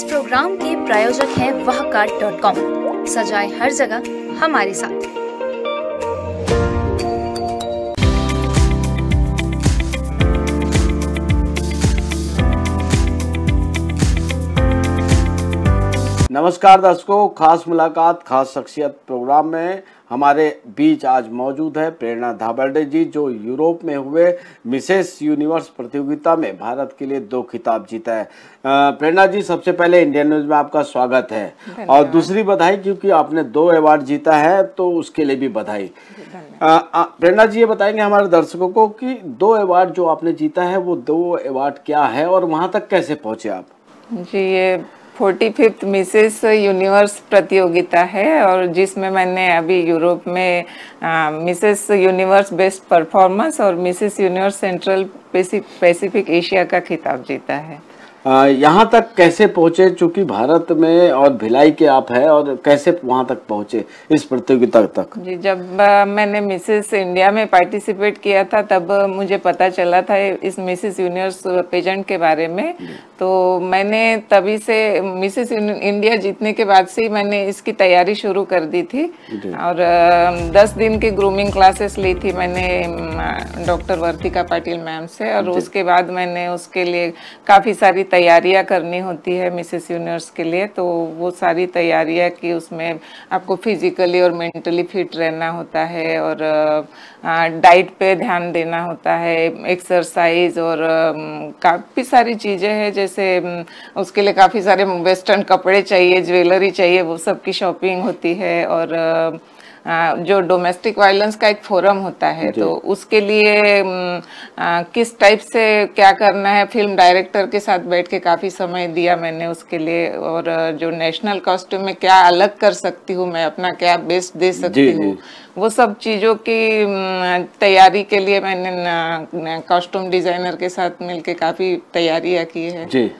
इस प्रोग्राम के प्रायोजक हैं wahcard.com। सजाए हर जगह हमारे साथ। नमस्कार दर्शकों, खास मुलाकात खास शख्सियत प्रोग्राम में हमारे बीच आज मौजूद है प्रेरणा धाबरडे जी, जो यूरोप में हुए मिसेस यूनिवर्स प्रतियोगिता में भारत के लिए 2 खिताब जीता है। प्रेरणा जी, सबसे पहले इंडियन न्यूज में आपका स्वागत है और दूसरी बधाई क्योंकि आपने 2 अवार्ड जीता है, तो उसके लिए भी बधाई। प्रेरणा जी, ये बताएंगे हमारे दर्शकों को कि 2 अवार्ड जो आपने जीता है वो 2 अवार्ड क्या है और वहाँ तक कैसे पहुँचे आप? जी, ये 45th मिसेस यूनिवर्स प्रतियोगिता है और जिसमें मैंने अभी यूरोप में मिसेस यूनिवर्स बेस्ट परफॉर्मेंस और Mrs universe central Pacific Asia का खिताब जीता है। यहाँ तक कैसे पहुँचे, चूंकि भारत में और भिलाई के आप है, और कैसे वहाँ तक पहुँचे इस प्रतियोगिता तक? जी, जब मैंने मिसेस इंडिया में पार्टिसिपेट किया था तब मुझे पता चला था इस मिसेस यूनिवर्स पेजेंट के बारे में, तो मैंने तभी से मिसेस इंडिया जीतने के बाद से ही मैंने इसकी तैयारी शुरू कर दी थी और 10 दिन की ग्रूमिंग क्लासेस ली थी मैंने डॉक्टर वर्तिका पाटिल मैम से, और उसके बाद मैंने उसके लिए काफ़ी सारी तैयारियां करनी होती है मिसेस यूनिवर्स के लिए। तो वो सारी तैयारियां की, उसमें आपको फिजिकली और मेंटली फिट रहना होता है और डाइट पे ध्यान देना होता है, एक्सरसाइज और काफ़ी सारी चीज़ें हैं, जैसे उसके लिए काफ़ी सारे वेस्टर्न कपड़े चाहिए, ज्वेलरी चाहिए, वो सब की शॉपिंग होती है। और जो डोमेस्टिक वायलेंस का एक फोरम होता है तो उसके लिए किस टाइप से क्या करना है, फिल्म डायरेक्टर के साथ बैठ के काफ़ी समय दिया मैंने उसके लिए। और जो नेशनल कॉस्ट्यूम में क्या अलग कर सकती हूँ मैं, अपना क्या बेस्ट दे सकती हूँ, वो सब चीज़ों की तैयारी के लिए मैंने कॉस्ट्यूम डिज़ाइनर के साथ मिलके काफ़ी तैयारियाँ की है। जी,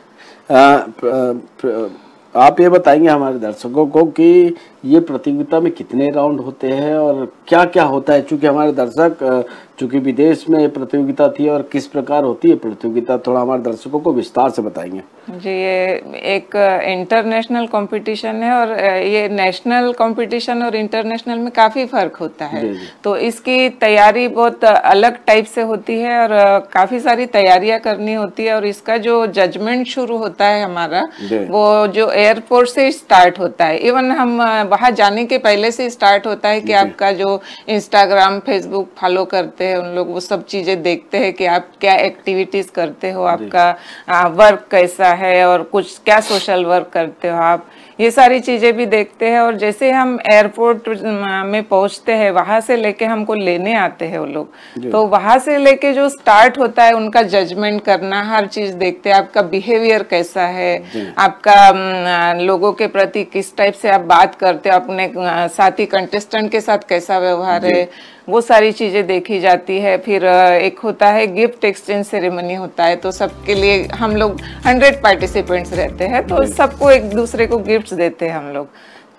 आप ये बताएंगे हमारे दर्शकों को कि ये प्रतियोगिता में कितने राउंड होते हैं और क्या क्या होता है, चूंकि हमारे दर्शक चूंकि विदेश में ये प्रतियोगिता थी, और किस प्रकार होती है प्रतियोगिता, थोड़ा हमारे दर्शकों को विस्तार से बताएंगे। जी, ये एक इंटरनेशनल कंपटीशन है और ये नेशनल कंपटीशन और इंटरनेशनल में काफ़ी फ़र्क होता है। तो इसकी तैयारी बहुत अलग टाइप से होती है और काफ़ी सारी तैयारियां करनी होती है। और इसका जो जजमेंट शुरू होता है हमारा, वो जो एयरपोर्ट से स्टार्ट होता है, इवन हम वहाँ जाने के पहले से स्टार्ट होता है कि आपका जो इंस्टाग्राम फेसबुक फॉलो करते हैं उन लोग वो सब चीज़ें देखते हैं कि आप क्या एक्टिविटीज़ करते हो, आपका वर्क कैसा है और कुछ क्या सोशल वर्क करते हो आप, ये सारी चीज़ें भी देखते हैं। और जैसे हम एयरपोर्ट में पहुंचते हैं, वहाँ से लेके हमको लेने आते हैं वो लोग, तो वहाँ से लेके जो स्टार्ट होता है उनका जजमेंट करना, हर चीज़ देखते हैं, आपका बिहेवियर कैसा है, आपका लोगों के प्रति किस टाइप से आप बात करते हो, अपने साथी कंटेस्टेंट के साथ कैसा व्यवहार है, वो सारी चीज़ें देखी जाती है। फिर एक होता है गिफ्ट एक्सचेंज सेरेमनी होता है, तो सबके लिए हम लोग 100 पार्टिसिपेंट्स रहते हैं, तो सबको एक दूसरे को गिफ्ट्स देते हैं हम लोग,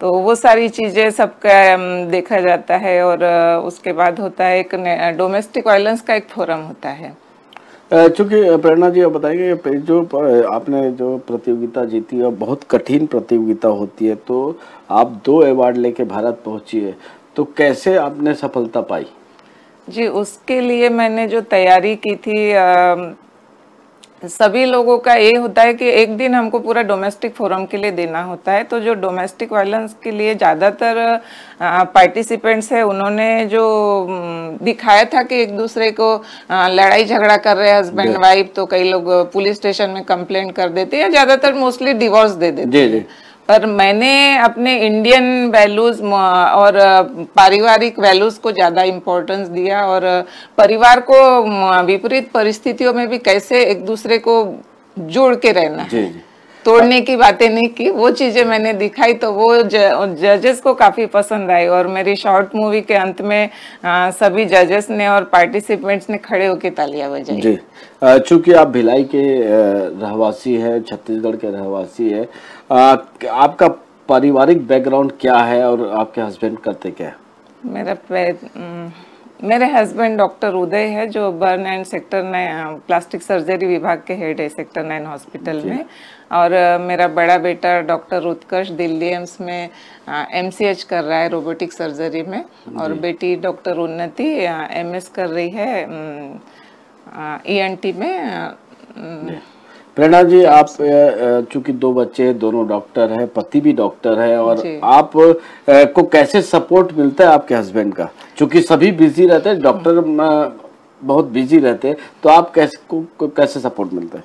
तो वो सारी चीज़ें सबका देखा जाता है। और उसके बाद होता है एक डोमेस्टिक वायलेंस का एक फोरम होता है। चूँकि प्रेरणा जी आप बताएंगे, जो आपने जो प्रतियोगिता जीती है बहुत कठिन प्रतियोगिता होती है, तो आप 2 अवार्ड लेके भारत पहुंची है, तो कैसे आपने सफलता पाई? जी, उसके लिए मैंने जो तैयारी की थी, सभी लोगों का ये होता है कि एक दिन हमको पूरा डोमेस्टिक फोरम के लिए देना होता है। तो जो डोमेस्टिक वायलेंस के लिए ज़्यादातर पार्टिसिपेंट्स है, उन्होंने जो दिखाया था कि एक दूसरे को लड़ाई झगड़ा कर रहे हैं हस्बैंड वाइफ, तो कई लोग पुलिस स्टेशन में कंप्लेंट कर देते हैं, ज़्यादातर मोस्टली डिवोर्स दे देते हैं। पर मैंने अपने इंडियन वैल्यूज और पारिवारिक वैल्यूज को ज़्यादा इम्पोर्टेंस दिया और परिवार को विपरीत परिस्थितियों में भी कैसे एक दूसरे को जोड़ के रहना है, तोड़ने की बातें नहीं की, वो चीज़ें मैंने दिखाई, तो वो जजेस को काफ़ी पसंद आई। और मेरी शॉर्ट मूवी के अंत में सभी जजेस ने और पार्टिसिपेंट्स ने खड़े होकर तालियां बजाई। जी, चूंकि आप भिलाई के रहवासी है, छत्तीसगढ़ के रहवासी है, आपका पारिवारिक बैकग्राउंड क्या है और आपके हस्बैंड करते क्या है? मेरा मेरे हस्बैंड डॉक्टर उदय है, जो burn and sector 9 plastic surgery विभाग के हेड है सेक्टर 9 हॉस्पिटल में। और मेरा बड़ा बेटा डॉक्टर उत्कर्ष दिल्ली एम्स में MCH कर रहा है रोबोटिक सर्जरी में, और बेटी डॉक्टर उन्नति MS कर रही है ENT में। प्रेरणा जी, आप चूंकि 2 बच्चे, दोनों डॉक्टर हैं, पति भी डॉक्टर है, और आप को कैसे सपोर्ट मिलता है आपके हस्बैंड का? चूंकि सभी बिजी रहते हैं, डॉक्टर बहुत बिजी रहते हैं, तो आप कैसे सपोर्ट मिलता है?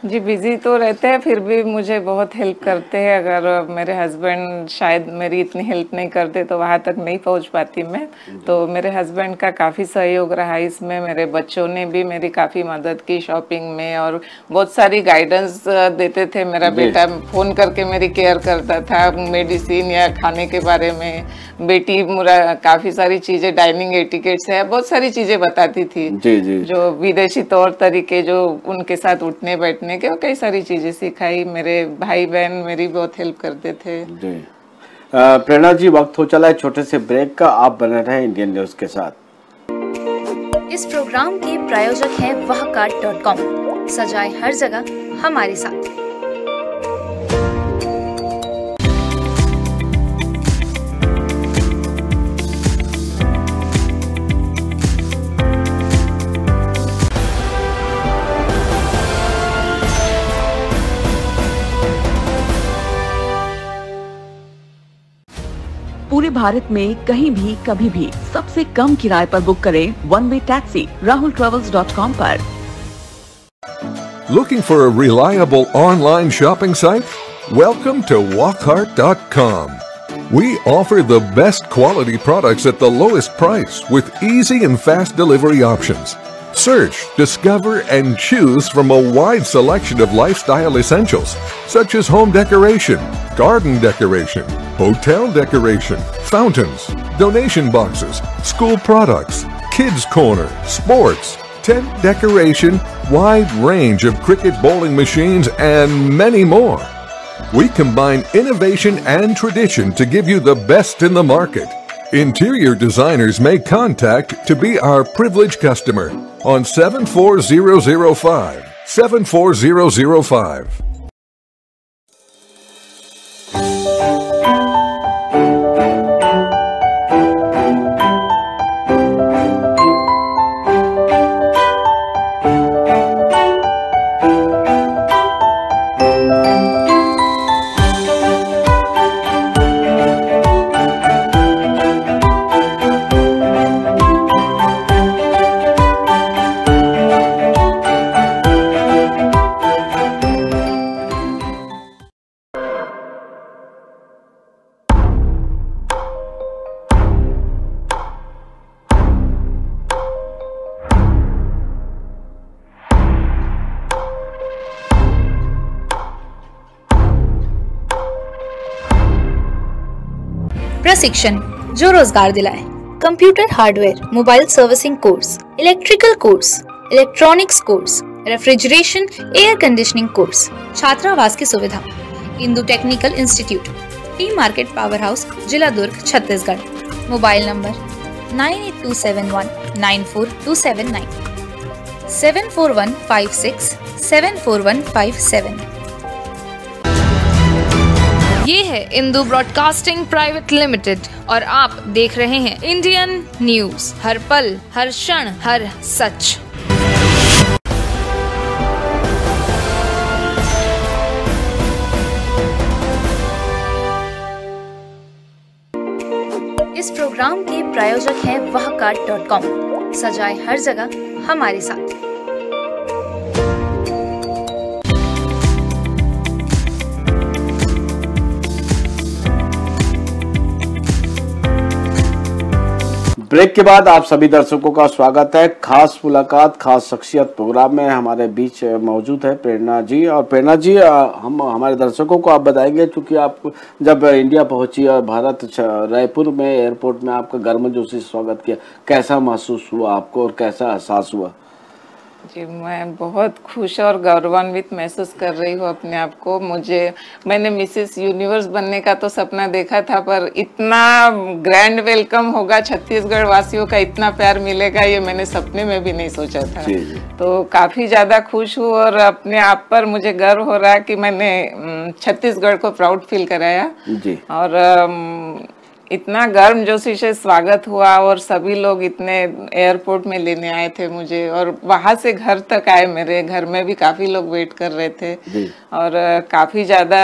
जी बिजी तो रहते हैं, फिर भी मुझे बहुत हेल्प करते हैं। अगर मेरे हस्बैंड शायद मेरी इतनी हेल्प नहीं करते तो वहाँ तक नहीं पहुँच पाती मैं। तो मेरे हस्बैंड का काफ़ी सहयोग रहा इसमें। मेरे बच्चों ने भी मेरी काफ़ी मदद की शॉपिंग में, और बहुत सारी गाइडेंस देते थे। मेरा बेटा फ़ोन करके मेरी केयर करता था, मेडिसिन या खाने के बारे में। बेटी मुरा काफ़ी सारी चीज़ें, डाइनिंग एटिकेट्स है, बहुत सारी चीज़ें बताती थी। जो विदेशी तौर तरीके, जो उनके साथ उठने बैठने के, कई सारी चीजें सिखाई। मेरे भाई बहन मेरी बहुत हेल्प करते थे। जी प्रेरणा जी, वक्त हो चला है छोटे से ब्रेक का। आप बने रहे इंडियन न्यूज के साथ। इस प्रोग्राम के प्रायोजक हैं wahcart.com। सजाए हर जगह हमारे साथ। पूरे भारत में कहीं भी कभी भी सबसे कम किराए पर बुक करें वन वे टैक्सी rahultravels.com पर। Looking for a reliable online shopping site? Welcome to Wahcart.com. We offer the best quality products at the lowest price with easy and fast delivery options. Search, discover, and choose from a wide selection of lifestyle essentials such as home decoration, garden decoration, hotel decoration, fountains, donation boxes, school products, kids corner, sports, tent decoration, wide range of cricket bowling machines, and many more. We combine innovation and tradition to give you the best in the market. Interior designers may contact to be our privileged customer on 74005. 74005. प्रशिक्षण जो रोजगार दिलाए। Computer hardware, mobile servicing course, electrical course, electronics course, refrigeration, air conditioning course, छात्रावास की सुविधा। Indu technical institute, T market power house, जिला दुर्ग, Chhattisgarh. Mobile number 9827194279, 7415674157। ये है इंदु ब्रॉडकास्टिंग प्राइवेट लिमिटेड और आप देख रहे हैं इंडियन न्यूज, हर पल, हर क्षण, हर सच। इस प्रोग्राम के प्रायोजक हैं wahcart.com। सजाए हर जगह हमारे साथ। ब्रेक के बाद आप सभी दर्शकों का स्वागत है। खास मुलाकात, खास शख्सियत प्रोग्राम में हमारे बीच मौजूद है प्रेरणा जी। और प्रेरणा जी, हम हमारे दर्शकों को आप बताएंगे, क्योंकि आप जब इंडिया पहुंची और भारत रायपुर में एयरपोर्ट में आपका गर्मजोशी स्वागत किया, कैसा महसूस हुआ आपको और कैसा एहसास हुआ? जी, मैं बहुत खुश और गौरवान्वित महसूस कर रही हूँ अपने आप को। मैंने मिसेस यूनिवर्स बनने का तो सपना देखा था, पर इतना ग्रैंड वेलकम होगा, छत्तीसगढ़ वासियों का इतना प्यार मिलेगा, ये मैंने सपने में भी नहीं सोचा था। जी, जी। तो काफ़ी ज़्यादा खुश हूँ और अपने आप पर मुझे गर्व हो रहा है कि मैंने छत्तीसगढ़ को प्राउड फील कराया। जी। और इतना गर्मजोशी से स्वागत हुआ और सभी लोग इतने एयरपोर्ट में लेने आए थे मुझे, और वहां से घर तक आए। मेरे घर में भी काफी लोग वेट कर रहे थे और काफी ज्यादा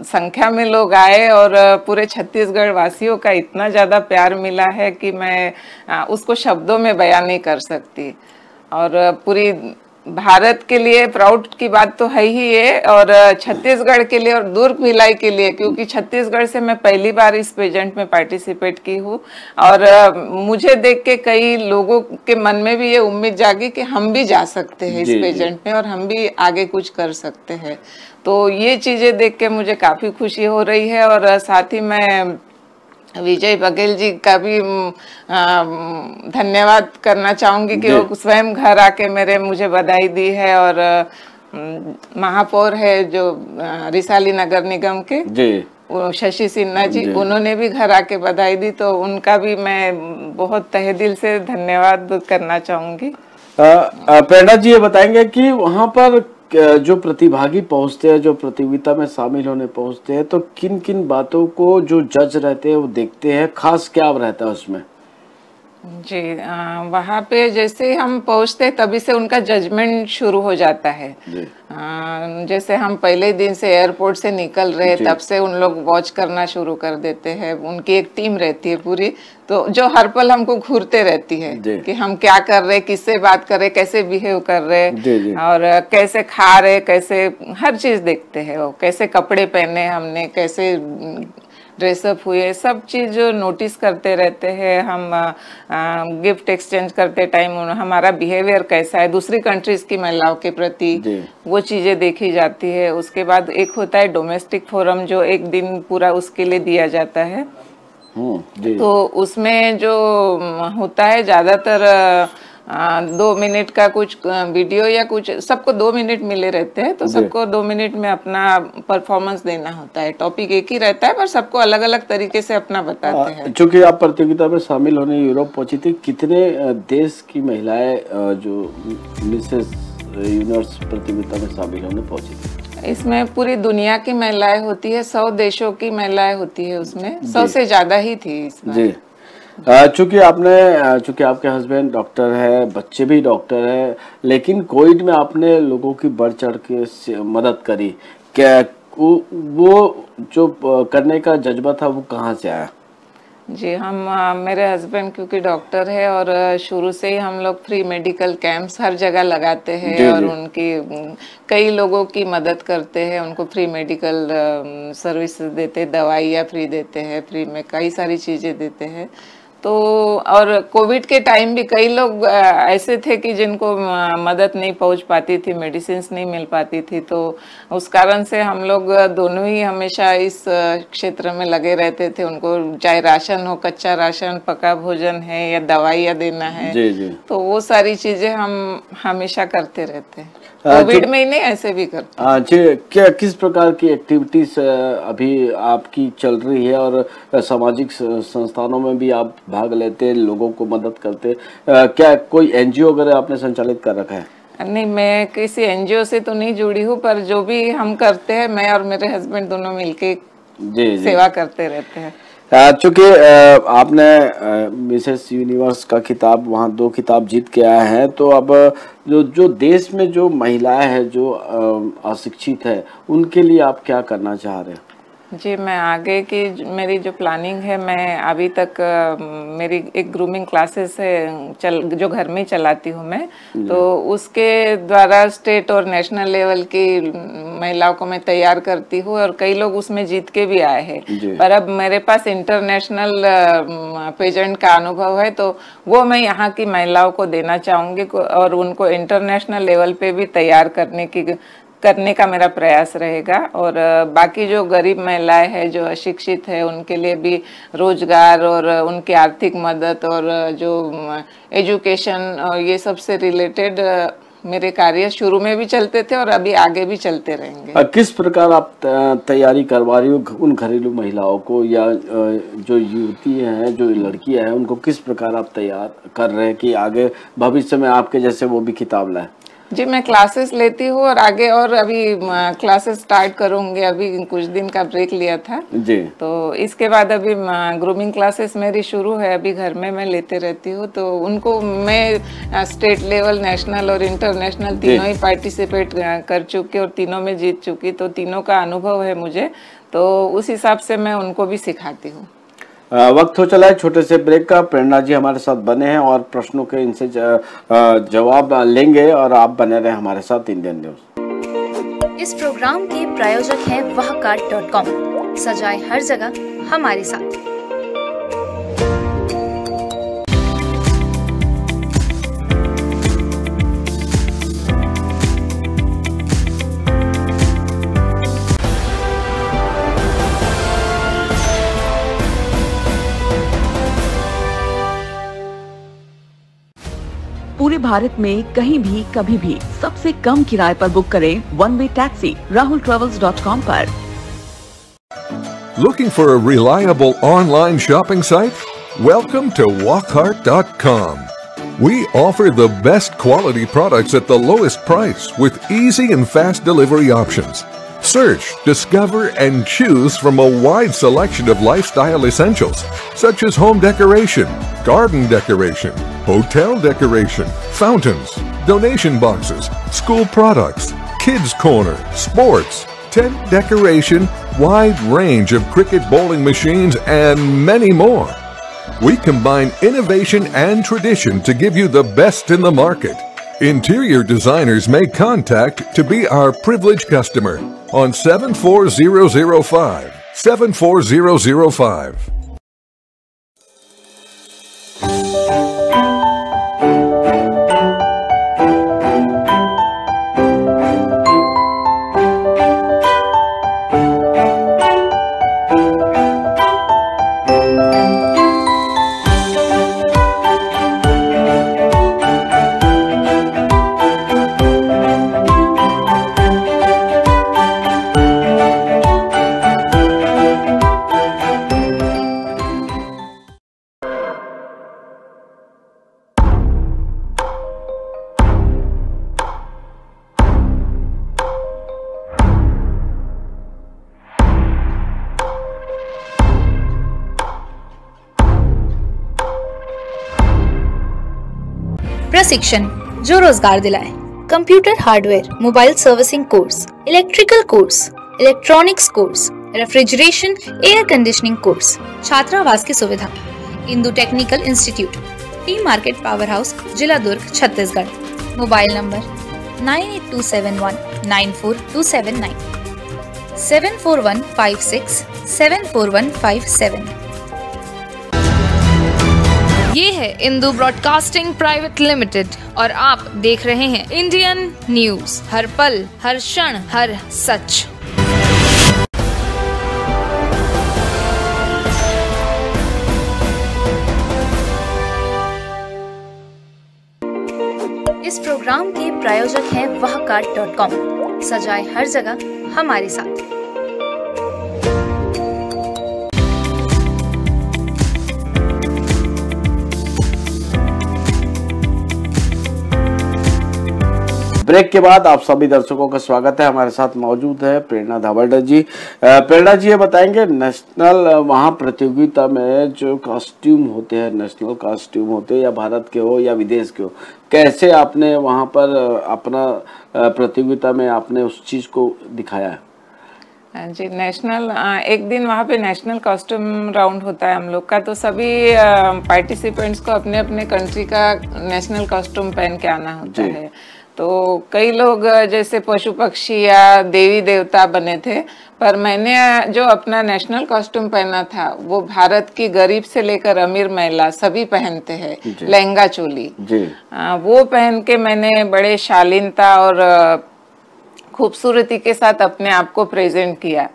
संख्या में लोग आए और पूरे छत्तीसगढ़ वासियों का इतना ज्यादा प्यार मिला है कि मैं उसको शब्दों में बयान नहीं कर सकती। और पूरी भारत के लिए प्राउड की बात तो है ही ये, और छत्तीसगढ़ के लिए और दुर्ग भिलाई के लिए, क्योंकि छत्तीसगढ़ से मैं पहली बार इस पेजेंट में पार्टिसिपेट की हूँ। और मुझे देख के कई लोगों के मन में भी ये उम्मीद जागी कि हम भी जा सकते हैं इस पेजेंट में और हम भी आगे कुछ कर सकते हैं। तो ये चीजें देख के मुझे काफी खुशी हो रही है। और साथ ही मैं विजय बघेल जी का भी धन्यवाद करना चाहूंगी कि वो स्वयं घर आके मुझे बधाई दी है। और महापौर है जो रिसाली नगर निगम के वो शशि सिन्हा जी, उन्होंने भी घर आके बधाई दी, तो उनका भी मैं बहुत तहे दिल से धन्यवाद करना चाहूंगी। प्रेरणा जी, ये बताएंगे कि वहाँ पर जो प्रतिभागी पहुंचते हैं, जो प्रतियोगिता में शामिल होने पहुंचते हैं, तो किन किन बातों को जो जज रहते हैं वो देखते हैं, खास क्या रहता है उसमें? जी, वहाँ पे जैसे हम पहुँचते तभी से उनका जजमेंट शुरू हो जाता है। जैसे हम पहले दिन से एयरपोर्ट से निकल रहे तब से उन लोग वॉच करना शुरू कर देते हैं। उनकी एक टीम रहती है पूरी, तो जो हर पल हमको घूरते रहती है कि हम क्या कर रहे, किससे बात कर रहे, कैसे बिहेव कर रहे, और कैसे खा रहे, कैसे हर चीज देखते हैं वो, कैसे कपड़े पहने हमने, कैसे ड्रेसअप हुए, सब चीज जो नोटिस करते रहते हैं हम। गिफ्ट एक्सचेंज करते टाइम हमारा बिहेवियर कैसा है दूसरी कंट्रीज की महिलाओं के प्रति, वो चीजें देखी जाती है। उसके बाद एक होता है डोमेस्टिक फोरम, जो एक दिन पूरा उसके लिए दिया जाता है। तो उसमें जो होता है ज्यादातर 2 मिनट का कुछ वीडियो या कुछ, सबको 2 मिनट मिले रहते हैं, तो सबको 2 मिनट में अपना परफॉर्मेंस देना होता है। टॉपिक एक ही रहता है पर सबको अलग अलग तरीके से अपना बताते हैं। चूंकि आप प्रतियोगिता में शामिल होने यूरोप पहुंची थी, कितने देश की महिलाएं जो मिसेस यूनिवर्स प्रतियोगिता में शामिल होने पहुंची थी? इसमें पूरी दुनिया की महिलाएं होती है, 100 देशों की महिलाएं होती है उसमें, 100 से ज्यादा ही थी इसमें। चूंकि आपके हस्बैंड डॉक्टर है, बच्चे भी डॉक्टर है, लेकिन कोविड में आपने लोगों की बढ़ चढ़ के मदद करी, क्या वो जो करने का जज्बा था वो कहाँ से आया? जी, मेरे हस्बैंड क्योंकि डॉक्टर है और शुरू से ही हम लोग फ्री मेडिकल कैंप्स हर जगह लगाते हैं और उनकी कई लोगों की मदद करते हैं, उनको फ्री मेडिकल सर्विस देते हैं, दवाइयाँ फ्री देते हैं, फ्री में कई सारी चीज़ें देते हैं। तो और कोविड के टाइम भी कई लोग ऐसे थे कि जिनको मदद नहीं पहुंच पाती थी, मेडिसिन्स नहीं मिल पाती थी, तो उस कारण से हम लोग दोनों ही हमेशा इस क्षेत्र में लगे रहते थे। उनको चाहे राशन हो, कच्चा राशन, पका भोजन है या दवाइयाँ देना है, तो वो सारी चीजें हम हमेशा करते रहते हैं। कोविड में ही नहीं, ऐसे भी करते। क्या किस प्रकार की एक्टिविटीज अभी आपकी चल रही है और सामाजिक संस्थानों में भी आप भाग लेते, लोगों को मदद करते, क्या कोई एनजीओ वगैरह आपने संचालित कर रखा है? नहीं, मैं किसी एनजीओ से तो नहीं जुड़ी हूँ, पर जो भी हम करते हैं, मैं और मेरे हस्बैंड दोनों मिलके सेवा करते रहते हैं। चूंकि आपने मिसेस यूनिवर्स का खिताब, वहाँ 2 खिताब जीत के आए हैं, तो अब जो देश में जो महिलाएं हैं जो अशिक्षित है, उनके लिए आप क्या करना चाह रहे हैं? जी, मैं आगे की मेरी जो प्लानिंग है, मैं अभी तक मेरी एक ग्रूमिंग क्लासेस है जो घर में चलाती हूँ मैं, तो उसके द्वारा स्टेट और नेशनल लेवल की महिलाओं को मैं तैयार करती हूँ और कई लोग उसमें जीत के भी आए हैं। पर अब मेरे पास इंटरनेशनल पेजेंट का अनुभव है, तो वो मैं यहाँ की महिलाओं को देना चाहूँगी और उनको इंटरनेशनल लेवल पे भी तैयार करने का मेरा प्रयास रहेगा। और बाकी जो गरीब महिलाएं हैं, जो अशिक्षित है, उनके लिए भी रोजगार और उनकी आर्थिक मदद और जो एजुकेशन और ये सब से रिलेटेड मेरे कार्य शुरू में भी चलते थे और अभी आगे भी चलते रहेंगे। किस प्रकार आप तैयारी करवा रही हो उन घरेलू महिलाओं को, या जो युवती हैं, जो लड़कियां हैं, उनको किस प्रकार आप तैयार कर रहे हैं कि आगे भविष्य में आपके जैसे वो भी खिताब लाए? जी, मैं क्लासेस लेती हूँ और आगे और अभी क्लासेस स्टार्ट करूँगी। अभी कुछ दिन का ब्रेक लिया था जी, तो इसके बाद अभी ग्रूमिंग क्लासेस मेरी शुरू है, अभी घर में मैं लेते रहती हूँ। तो उनको मैं स्टेट लेवल, नेशनल और इंटरनेशनल तीनों ही पार्टिसिपेट कर चुकी और तीनों में जीत चुकी, तो तीनों का अनुभव है मुझे, तो उस हिसाब से मैं उनको भी सिखाती हूँ। वक्त हो चला है छोटे से ब्रेक का। प्रेरणा जी हमारे साथ बने हैं और प्रश्नों के इनसे जवाब लेंगे, और आप बने रहे हमारे साथ इंडियन न्यूज। इस प्रोग्राम के प्रायोजक हैं wahcart.com। सजाए हर जगह हमारे साथ। पूरे भारत में कहीं भी कभी भी सबसे कम किराए पर बुक करें वन वे टैक्सी rahultravels.com पर। Looking for a reliable online shopping site? Welcome to Walkheart.com. We offer the best quality products at the lowest price with easy and fast delivery options. Search, discover, and choose from a wide selection of lifestyle essentials such as home decoration, garden decoration, hotel decoration, fountains, donation boxes, school products, kids corner, sports, tent decoration, wide range of cricket bowling machines, and many more. We combine innovation and tradition to give you the best in the market. Interior designers may contact to be our privileged customer on 74005. 74005. प्रशिक्षण जो रोजगार दिलाए। Computer hardware, mobile servicing course, electrical course, electronics course, refrigeration, air conditioning course, छात्रावास की सुविधा। Indu technical institute, T market power house, जिला दुर्ग, Chhattisgarh. Mobile number 9827194279, 74156744157। ये है इंदु ब्रॉडकास्टिंग प्राइवेट लिमिटेड और आप देख रहे हैं इंडियन न्यूज, हर पल, हर क्षण, हर सच। इस प्रोग्राम के प्रायोजक हैं wahcart.com। सजाए हर जगह हमारे साथ। ब्रेक के बाद आप सभी दर्शकों का स्वागत है। हमारे साथ मौजूद है प्रेरणा धाबड़े जी। प्रेरणा जी ये बताएंगे, नेशनल वहाँ प्रतियोगिता में जो कॉस्ट्यूम होते हैं, नेशनल कॉस्ट्यूम होते हैं, या भारत के हो या विदेश के हो, कैसे आपने वहाँ पर अपना प्रतियोगिता में आपने उस चीज़ को दिखाया है? जी, नेशनल एक दिन वहाँ पे नेशनल कॉस्ट्यूम राउंड होता है हम लोग का, तो सभी पार्टिसिपेंट्स को अपने अपने कंट्री का नेशनल कॉस्ट्यूम पहन के आना होता है। तो कई लोग जैसे पशु पक्षी या देवी देवता बने थे, पर मैंने जो अपना नेशनल कॉस्ट्यूम पहना था वो भारत की गरीब से लेकर अमीर महिला सभी पहनते हैं, लहंगा चोली। वो पहन के मैंने बड़े शालीनता और खूबसूरती के साथ अपने आप को प्रेजेंट किया।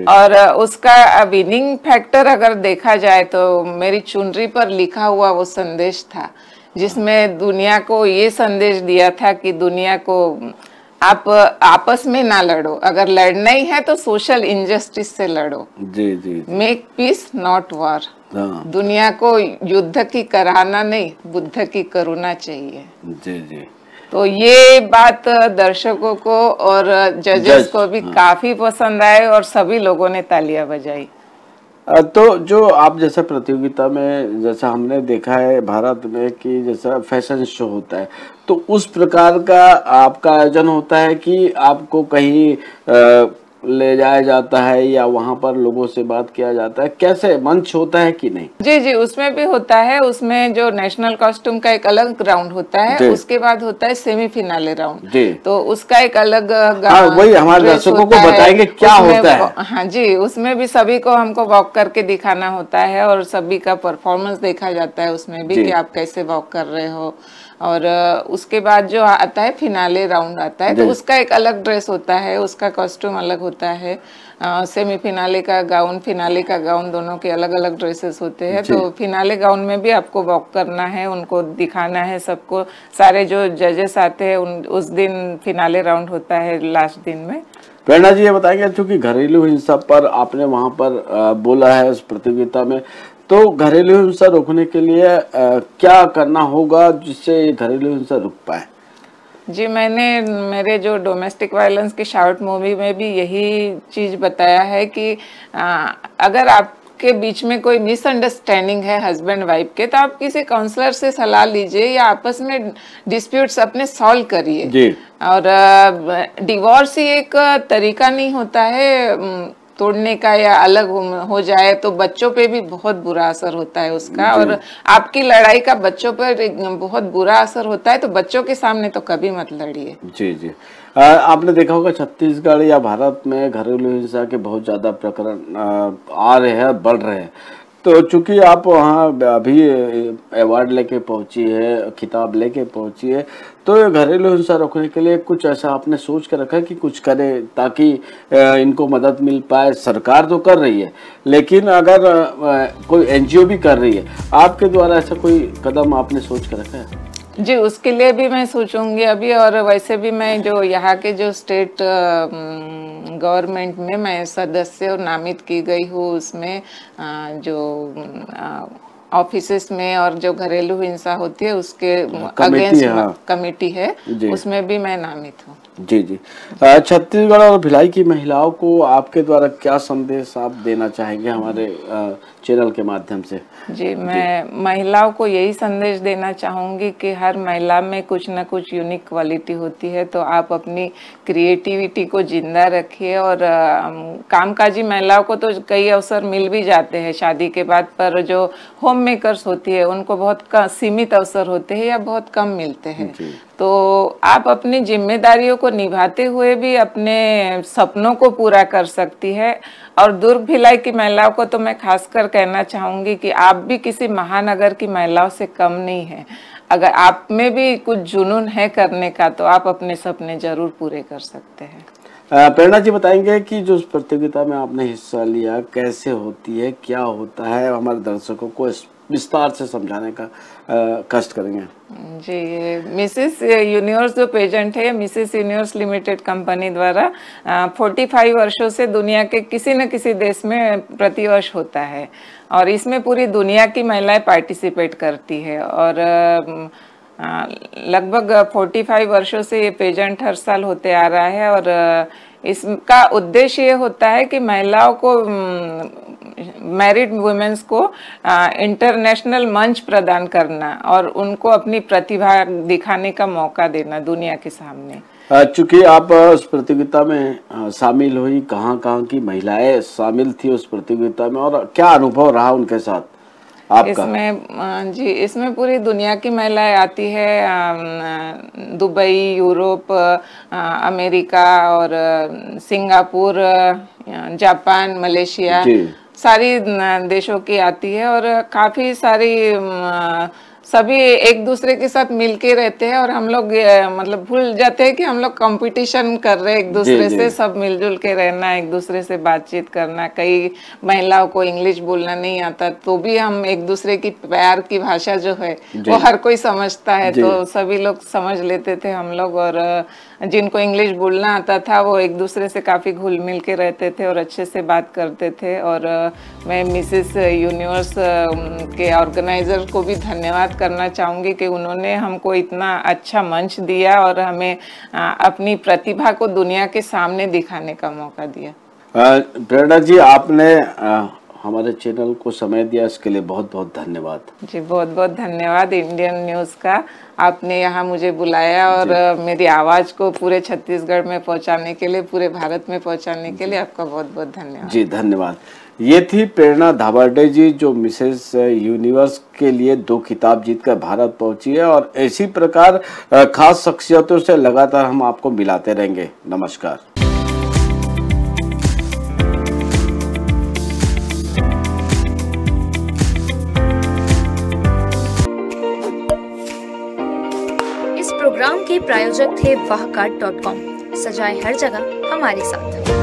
और उसका विनिंग फैक्टर अगर देखा जाए तो मेरी चुनरी पर लिखा हुआ वो संदेश था जिसमें दुनिया को ये संदेश दिया था कि दुनिया को आप आपस में ना लड़ो, अगर लड़ना ही है तो सोशल इनजस्टिस से लड़ो। जी जी, मेक पीस नॉट वॉर। हाँ दुनिया को युद्ध की कराहना नहीं, बुद्ध की करुणा चाहिए। जी जी। तो ये बात दर्शकों को और जजेस को भी काफी पसंद आए और सभी लोगों ने तालियां बजाई। तो जो आप जैसा प्रतियोगिता में जैसा हमने देखा है भारत में कि जैसा फैशन शो होता है, तो उस प्रकार का आपका आयोजन होता है कि आपको कहीं ले जाया जाता है या वहां पर लोगों से बात किया जाता है, कैसे मंच होता है कि नहीं? जी जी, उसमें भी होता है। उसमें जो नेशनल कॉस्ट्यूम का एक अलग राउंड होता है, उसके बाद होता है सेमीफिनाले राउंड। तो उसका एक अलग वही हमारे दर्शकों को बताएंगे क्या होता है। हाँ जी, उसमें भी सभी को हमको वॉक करके दिखाना होता है और सभी का परफॉर्मेंस देखा जाता है उसमें भी कि आप कैसे वॉक कर रहे हो। और उसके बाद जो आता है फिनाले राउंड आता है, तो उसका एक अलग ड्रेस होता है, उसका कॉस्ट्यूम अलग होता है। सेमीफिनाले का गाउन, फिनाले का गाउन, दोनों के अलग अलग ड्रेसेस होते हैं। तो फिनाले गाउन में भी आपको वॉक करना है, उनको दिखाना है सबको। सारे जो जजेस आते हैं उस दिन फिनाले राउंड होता है लास्ट दिन में। प्रेरणा जी ये बताएंगे, चूंकि घरेलू हिंसा पर आपने वहां पर बोला है उस प्रतियोगिता में, तो घरेलू हिंसा रोकने के लिए क्या करना होगा जिससे घरेलू हिंसा रुक पाए? जी, मैंने मेरे जो डोमेस्टिक वायलेंस की शॉर्ट मूवी में भी यही चीज बताया है कि अगर आपके बीच में कोई मिसअंडरस्टैंडिंग है हस्बैंड वाइफ के, तो आप किसी काउंसलर से सलाह लीजिए या आपस में डिस्प्यूट्स अपने सॉल्व करिए। और डिवोर्स ही एक तरीका नहीं होता है तोड़ने का, या अलग हो जाए तो बच्चों पे भी बहुत बुरा असर होता है उसका। और आपकी लड़ाई का बच्चों पर बहुत बुरा असर होता है, तो बच्चों के सामने तो कभी मत लड़िए। जी जी। आपने देखा होगा छत्तीसगढ़ या भारत में घरेलू हिंसा के बहुत ज्यादा प्रकरण आ रहे हैं, बढ़ रहे हैं। तो चूंकि आप वहाँ अभी अवार्ड लेके पहुंची है, खिताब लेके पहुंची है, तो घरेलू हिंसा रोकने के लिए कुछ ऐसा आपने सोच कर रखा है कि कुछ करे ताकि इनको मदद मिल पाए? सरकार तो कर रही है, लेकिन अगर कोई एनजीओ भी कर रही है, आपके द्वारा ऐसा कोई कदम आपने सोच कर रखा है? जी, उसके लिए भी मैं सोचूंगी अभी। और वैसे भी मैं जो यहाँ के जो स्टेट गवर्नमेंट में मैं सदस्य नामित की गई हूँ, उसमें जो ऑफिसेस में और जो घरेलू हिंसा होती है उसके अगेंस्ट कमेटी है, उसमें भी मैं नामित हूँ। जी जी। छत्तीसगढ़ और भिलाई की महिलाओं को आपके द्वारा क्या संदेश आप देना चाहेंगे हमारे चैनल के माध्यम से? जी, मैं महिलाओं को यही संदेश देना चाहूँगी कि हर महिला में कुछ ना कुछ यूनिक क्वालिटी होती है, तो आप अपनी क्रिएटिविटी को जिंदा रखिए। और कामकाजी महिलाओं को तो कई अवसर मिल भी जाते हैं शादी के बाद, पर जो होम मेकर्स होती है उनको बहुत सीमित अवसर होते हैं या बहुत कम मिलते हैं। तो आप अपनी जिम्मेदारियों को निभाते हुए भी अपने सपनों को पूरा कर सकती है। और दुर्ग भिलाई की महिलाओं को तो मैं खासकर कहना चाहूँगी कि आप भी किसी महानगर की महिलाओं से कम नहीं है। अगर आप में भी कुछ जुनून है करने का, तो आप अपने सपने जरूर पूरे कर सकते हैं। प्रेरणा जी बताएंगे कि जो प्रतियोगिता में आपने हिस्सा लिया, कैसे होती है, क्या होता है, हमारे दर्शकों को विस्तार से समझाने का कष्ट करेंगे। जी, ये मिसेस यूनिवर्स जो पेजेंट है, मिसेस यूनिवर्स लिमिटेड कंपनी द्वारा 45 वर्षों से दुनिया के किसी न किसी देश में प्रतिवर्ष होता है। और इसमें पूरी दुनिया की महिलाएं पार्टिसिपेट करती है। और लगभग 45 वर्षों से ये पेजेंट हर साल होते आ रहा है। और इसका उद्देश्य ये होता है कि महिलाओं को, मैरिड वुमेन्स को इंटरनेशनल मंच प्रदान करना और उनको अपनी प्रतिभा दिखाने का मौका देना दुनिया के सामने। चूंकि आप उस प्रतियोगिता में शामिल हुई, कहाँ की महिलाएं शामिल थी उस प्रतियोगिता में और क्या अनुभव रहा उनके साथ आपका? इसमें जी, इसमें पूरी दुनिया की महिलाएं आती है। दुबई, यूरोप, अमेरिका और सिंगापुर, जापान, मलेशिया, सारी देशों की आती है। और काफ़ी सारी सभी एक दूसरे के साथ मिलके रहते हैं और हम लोग मतलब भूल जाते हैं कि हम लोग कंपटीशन कर रहे हैं एक दूसरे से। सब मिलजुल के रहना, एक दूसरे से बातचीत करना। कई महिलाओं को इंग्लिश बोलना नहीं आता तो भी हम एक दूसरे की प्यार की भाषा जो है वो हर कोई समझता है, तो सभी लोग समझ लेते थे हम लोग। और जिनको इंग्लिश बोलना आता था वो एक दूसरे से काफ़ी घुल मिल के रहते थे और अच्छे से बात करते थे। और मैं मिसेस यूनिवर्स के ऑर्गेनाइजर को भी धन्यवाद करना चाहूँगी कि उन्होंने हमको इतना अच्छा मंच दिया और हमें अपनी प्रतिभा को दुनिया के सामने दिखाने का मौका दिया। प्रेरणा जी, आपने हमारे चैनल को समय दिया, इसके लिए बहुत बहुत धन्यवाद जी। बहुत बहुत धन्यवाद इंडियन न्यूज़ का, आपने यहाँ मुझे बुलाया और मेरी आवाज़ को पूरे छत्तीसगढ़ में पहुँचाने के लिए, पूरे भारत में पहुँचाने के लिए आपका बहुत बहुत धन्यवाद जी। धन्यवाद। ये थी प्रेरणा धाबर्डे जी, जो मिसेस यूनिवर्स के लिए 2 खिताब जीतकर भारत पहुंची है। और इसी प्रकार खास शख्सियतों से लगातार हम आपको मिलाते रहेंगे। नमस्कार। इस प्रोग्राम के प्रायोजक थे wahcart.com। सजाए हर जगह हमारे साथ।